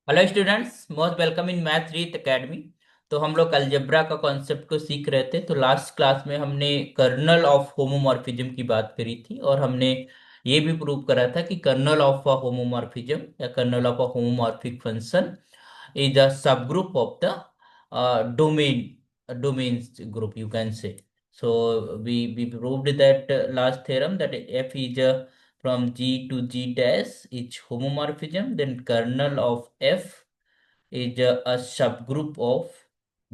Hello students, most welcome in math रीत academy. तो हम लोग अलजेब्रा का कॉन्सेप्ट को सीख रहे थे। तो लास्ट क्लास में हमने कर्नल ऑफ होमोमॉर्फिज्म की बात करी थी और हमने ये भी प्रूव करा था कि कर्नल ऑफ अ होमोमॉर्फिज्म या kernel of a homomorphic function is a subgroup of the domains group, you can say. So we proved that last theorem that f is from G to G dash is homomorphism, then kernel of f is a subgroup of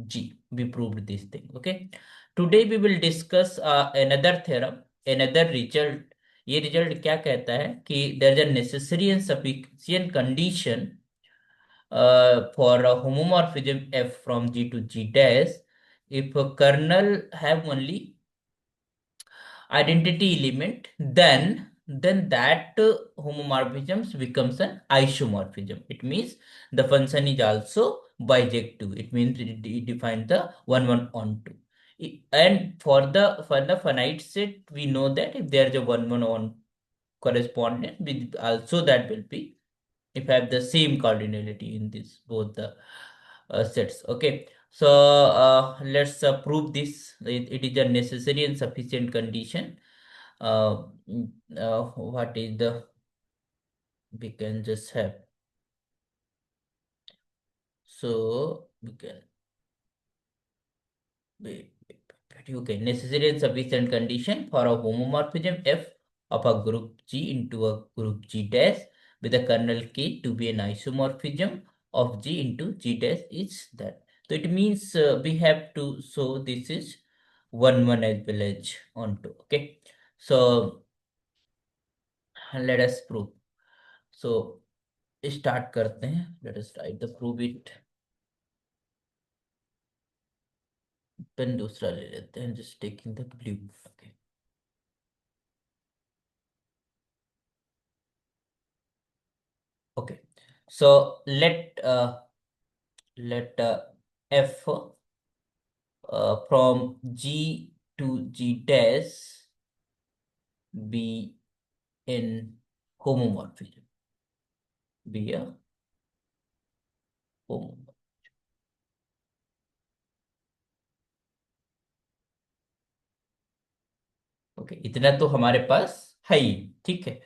G. We proved this thing. Okay. Today we will discuss another theorem, another result. ये result क्या कहता है कि there is a necessary and sufficient condition for a homomorphism f from G to G dash if a kernel have only identity element, then that homomorphism becomes an isomorphism. It means the function is also bijective. It means it defines the one on two. And for the finite set, we know that if there is a one on correspondence, with also that will be if I have the same cardinality in this both the sets. Okay, so let's prove this. It is a necessary and sufficient condition. What is the we can just have, so we can okay, necessary and sufficient condition for a homomorphism f of a group G into a group G dash with a kernel K to be an isomorphism of G into G dash is that. So it means we have to show this is 1 as well as on 2. Okay. So let us prove. So start करते हैं. Let us write the prove it. Pen दूसरा ले लेते हैं. Just taking the blue. Okay. Okay. So let f from G to G dash be in homomorphism. Be a homomorphism. Okay, इतना तो हमारे पास है ही. ठीक है.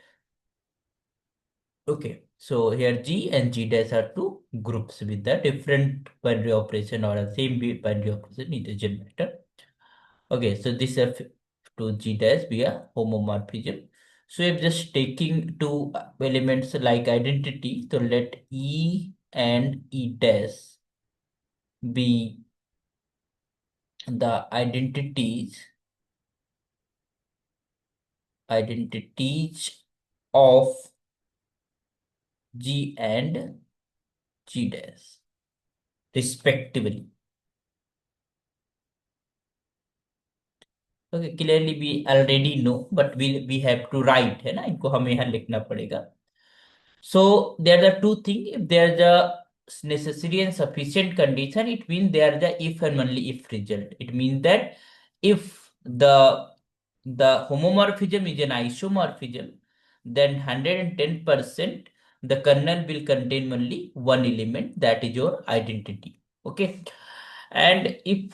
Okay, so here G and G dash are two groups with the different binary operation or the same binary operation. It doesn't matter. Okay, so this F to G dash be a homomorphism. So if just taking two elements like identity, so let E and E dash be the identities of G and G dash respectively. Okay, clearly we already know, but we have to write, है ना, इनको हमें यहाँ लिखना पड़ेगा. So there are two things. If there is a necessary and sufficient condition, it means there is a if and only if result. It means that if the homomorphism is an isomorphism, then 110% the kernel will contain only one element, that is your identity. Okay, and if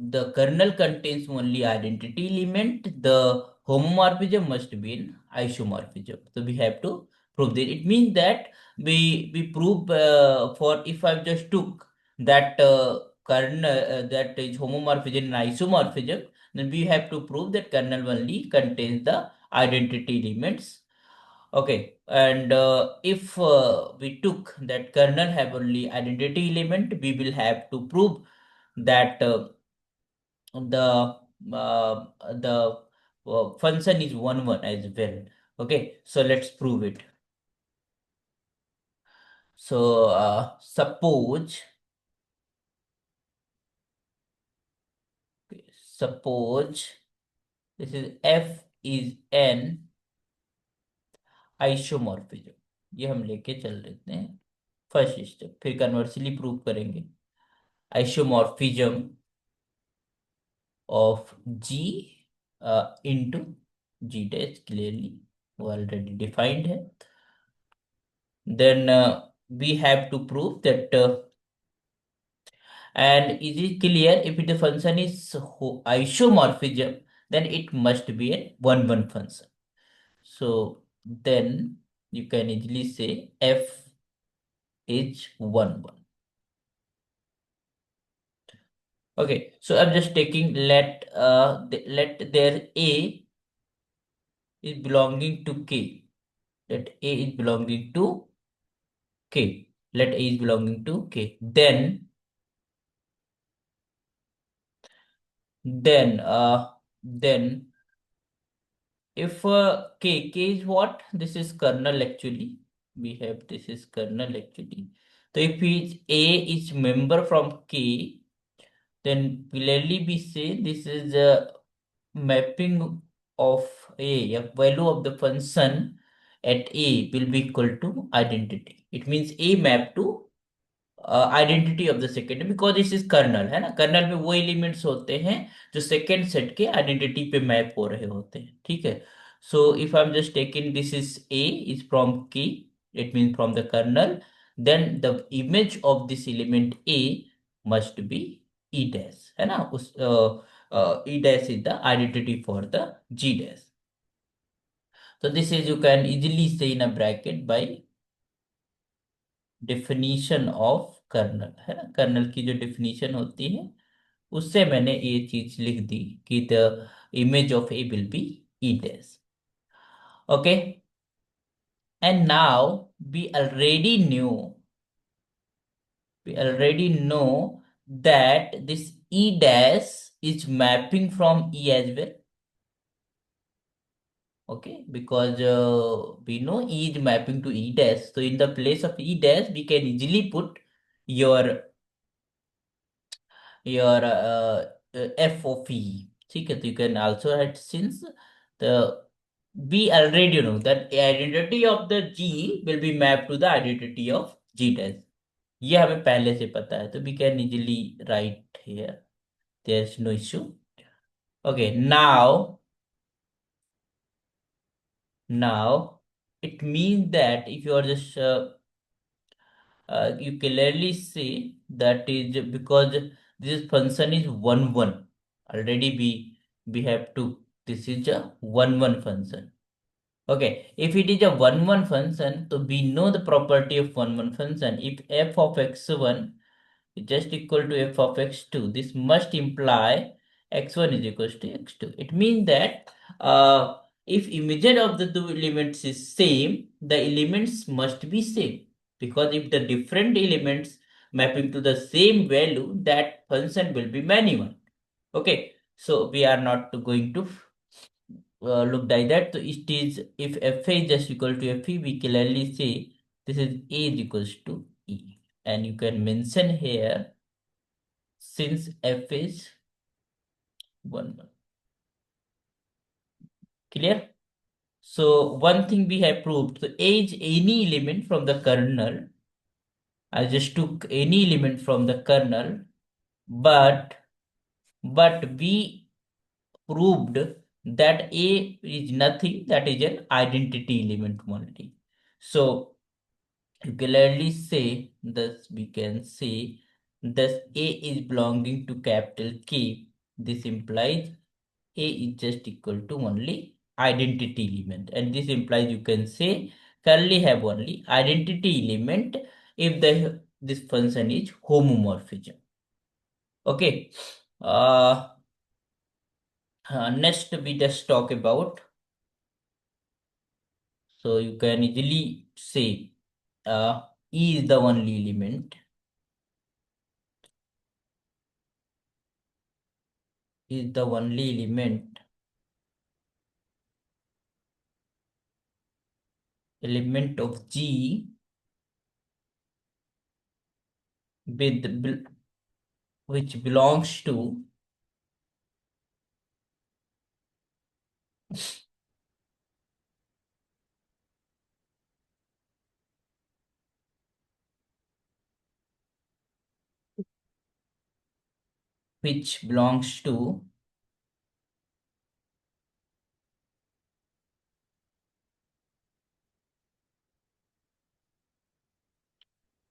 the kernel contains only identity element, the homomorphism must be in isomorphism. So we have to prove that. It means that we prove for if I just took that kernel that is homomorphism and isomorphism, then we have to prove that kernel only contains the identity elements. Okay, and if we took that kernel have only identity element, we will have to prove that the function is one as well. Okay, so let's prove it. So suppose this is f is an isomorphism. ये हम लेके चल लेते हैं first step, फिर conversely prove करेंगे isomorphism of G into G dash clearly. वो already defined है. Then we have to prove that and is it clear if the function is isomorphism, then it must be a one-one function. So then you can easily say f is 1 1. Okay, so I'm just taking let there a is belonging to k. Let a is belonging to k. Let a is belonging to k. Then if k is what? This is kernel actually. We have this is kernel actually. So if a is member from k, then clearly we say this is a mapping of a value of the function at a will be equal to identity. It means a map to identity of the second, because this is kernel है ना. Kernel में वो elements होते हैं जो second set के identity पे map हो रहे होते हैं. ठीक है. So if I am just taking this is a is from की, it mean from the kernel, then the image of this element A must be E dash है ना. उस E dash is the identity for the g dash. So this is you can easily say in a bracket by definition of kernel है ना. Colonel की जो definition होती है उससे मैंने ये चीज लिख दी कि the image of a will be E dash. Okay. And now we already knew we already know that this e dash is mapping from e as well. Okay, because we know e is mapping to e dash, so in the place of e dash we can easily put your f of e. ठीक है. तो you can also add since the we already know that identity of the g will be mapped to the identity of g dash. ये हमें पहले से पता है, तो we can easily write here. There is no issue. Okay, now it means that if you are just you clearly see that is because this function is 1 1. Already we have to, this is a 1 1 function. Okay, if it is a 1 1 function, so we know the property of 1 1 function. If f of x1 is just equal to f of x2, this must imply x1 is equal to x2. It means that if image of the two elements is same, the elements must be same. Because if the different elements mapping to the same value, that function will be many one. Okay, so we are not going to look like that. So it is if f is just equal to f, we clearly say this is a is equals to e, and you can mention here since f is 1 1. Clear? So one thing we have proved, so a is any element from the kernel. I just took any element from the kernel, but we proved that a is nothing, that is an identity element only. So you clearly say, thus we can say, thus a is belonging to capital K. This implies a is just equal to only identity element, and this implies you can say currently have only identity element if the this function is homomorphism. Okay. uh, Next we just talk about, so you can easily say e is the only element of G with which belongs to which belongs to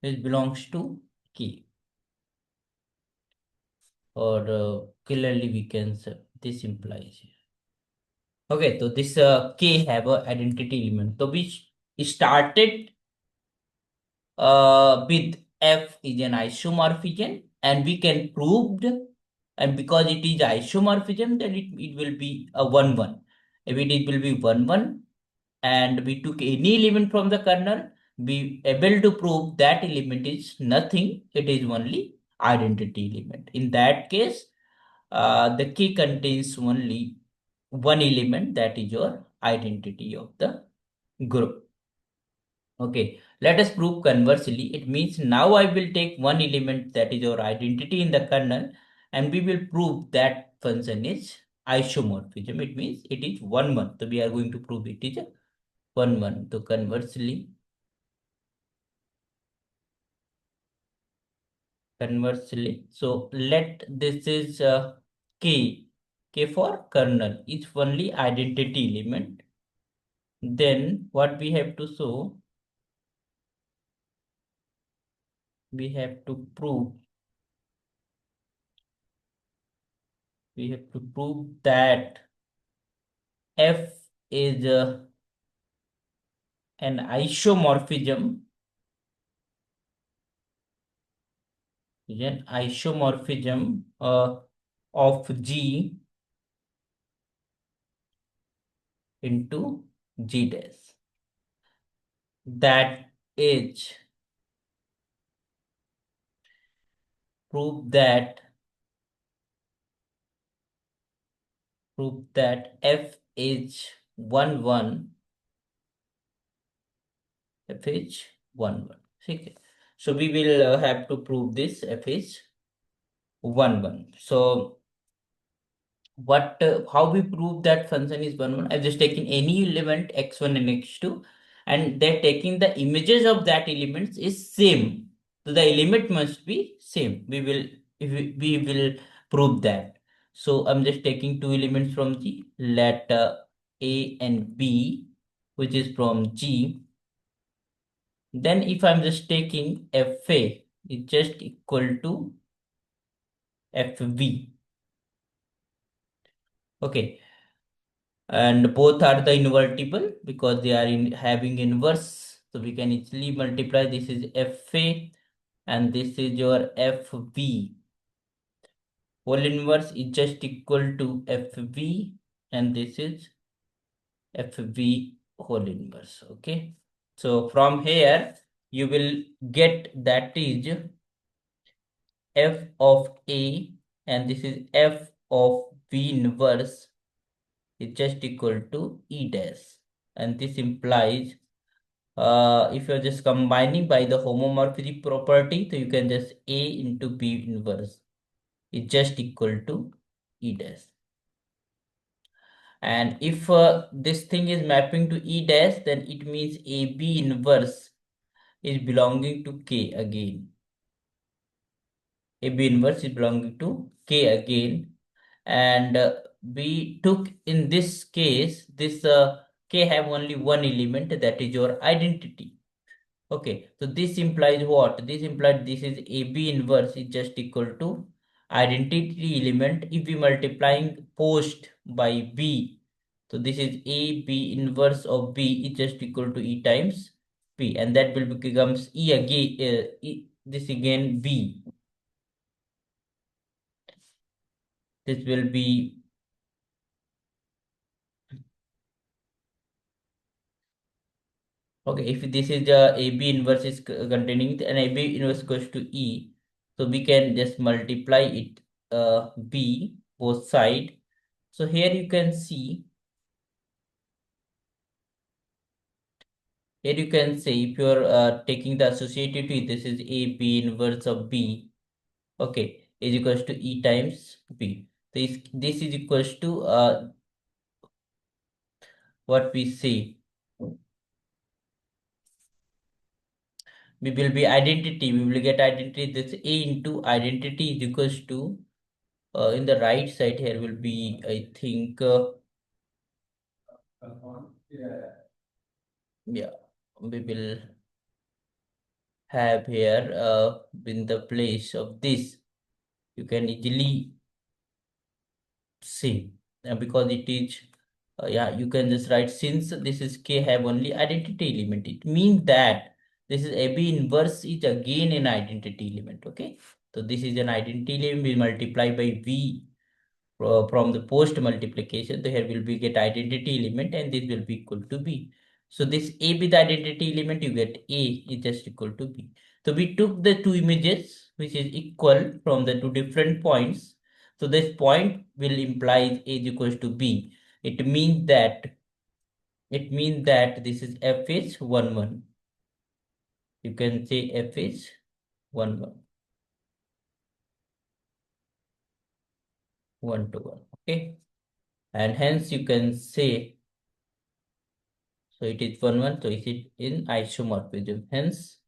which belongs to K, or clearly we can say this implies. Okay, so this K have a identity element. So we started with F is an isomorphism, and we can prove, and because it is isomorphism, then it will be a 1 1. If it will be 1 1, and we took any element from the kernel, we able to prove that element is nothing, it is only identity element. In that case, the key contains only one element, that is your identity of the group. Okay, let us prove conversely. It means now I will take one element, that is your identity in the kernel, and we will prove that function is isomorphism. It means it is 1 1. So we are going to prove it is a 1 1. So conversely, so let this is k for kernel is only identity element. Then what we have to show, we have to prove, we have to prove that f is an isomorphism, of G into G dash. That is, prove that f is 1 1, f is 1 1. Okay. So we will have to prove this f is 1 1. So what how we prove that function is 1 1? I've just taken any element x1 and x2, and they're taking the images of that elements is same, so the element must be same. We will prove that. So I'm just taking two elements from G, let a and b, which is from G. Then if I'm just taking fa, is just equal to fv. Okay, and both are the invertible because they are in having inverse, so we can easily multiply. This is fa and this is your fv. Whole inverse is just equal to fv, and this is fv whole inverse. Okay, so from here you will get that is f of a, and this is f of v inverse is just equal to e dash, and this implies, if you're just combining by the homomorphism property, so you can just a into b inverse is just equal to e dash. And if this thing is mapping to e dash, then it means ab inverse is belonging to k again. AB inverse is belonging to k again, and we took in this case this k have only one element, that is your identity. Okay, so this implies what? This implies this is AB inverse is just equal to identity element if we multiplying post by B. So this is AB inverse of B is just equal to E times B, and that will becomes E again, this again B. This will be, okay, if this is the AB inverse is containing and AB inverse goes to E, so we can just multiply it B both side. So here you can see, here you can say if you're taking the associativity, this is AB inverse of B, okay, is equals to E times B. This is equals to what we say, we will be identity, we will get identity, this A into identity is equals to, in the right side here will be, I think, yeah, we will, have here in the place of this, you can easily see, because it is yeah, you can just write, since this is K have only identity element, it means that this is AB inverse is again an identity element. Okay, so this is an identity element, we multiply by V from the post multiplication. So here will be get identity element and this will be equal to B. So this A with identity element, you get A is just equal to B. So we took the two images which is equal from the two different points. So this point will imply A is equals to B. It means that this is F is 1 1. You can say F is 1 1, 1 to 1. Okay, and hence you can say, so it is 1 1, so it is in isomorphism. Hence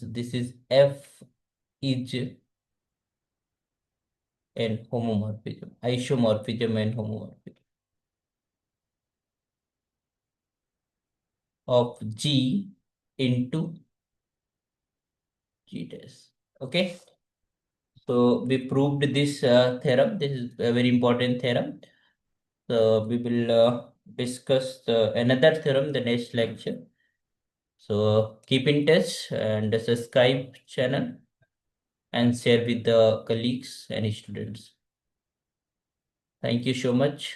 this is F is an homomorphism, isomorphism and homomorphism of G into G dash. Okay, so we proved this theorem. This is a very important theorem. So we will discuss another theorem the next lecture. So keep in touch and subscribe channel and share with the colleagues and students. Thank you so much.